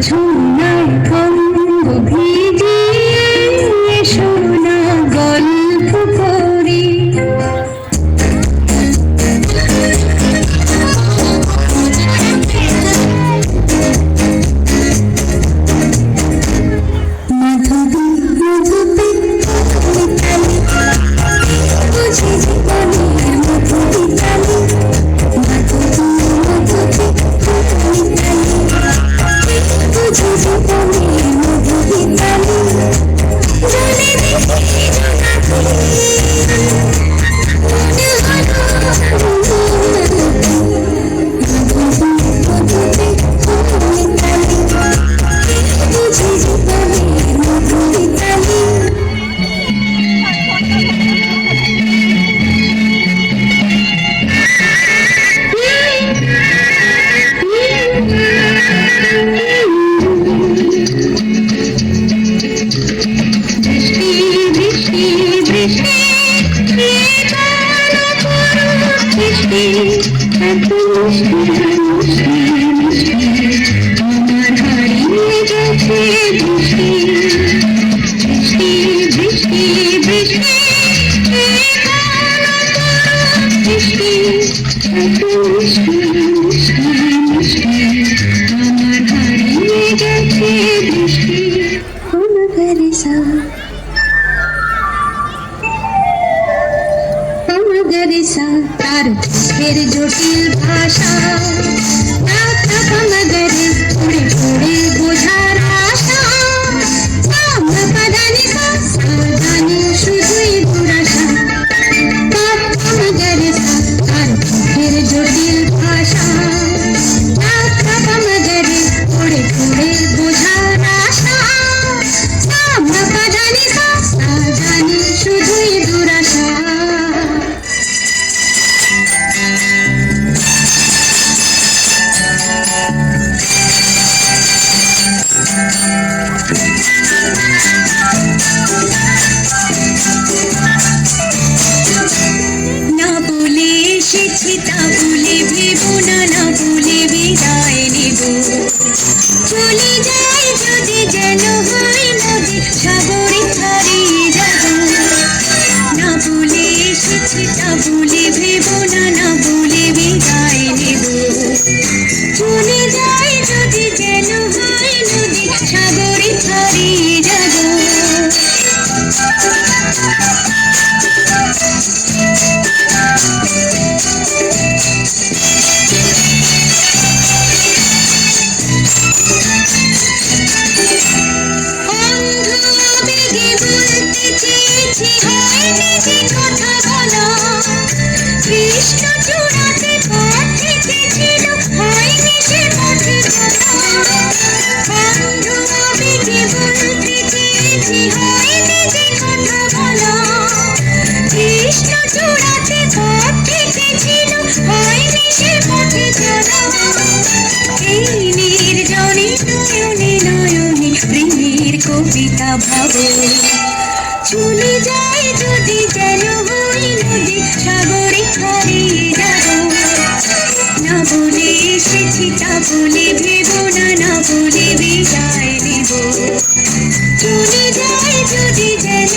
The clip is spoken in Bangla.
ঝুনায় গন্ধ ভিজিয়ে সোনা গল্প করি। তার ফের জটিল ভাষা মগরে উড়ে উড়ে বোঝার আশা সাবধানে শুধুই দুরাশা মগরে তার ফের জটিল ভাষা মগরে উড়ে উড়ে বোঝার আশা সাবধানে শুধুই দুরাশা। না বলে এসেছি তা বলে ভেবো না, না বলে বিদায় নেব। চলে যাই যদি যেন হয় নদী সাগরে হারিয়ে যাব। না বলে এসেছি তা বলে ভেবো না, না বলে বিদায় নেব। চলে যাই যদি যেন হয় নদী সাগরে হারিয়ে যাব। কবিতা ভাবো চলে যায় যদি যেন হই নদী সাগরে হারিয়ে যাব। না বলে এসেছি তা বলে ভেবো না, না বলে বিদায় নেব। চলে যায় যদি যেন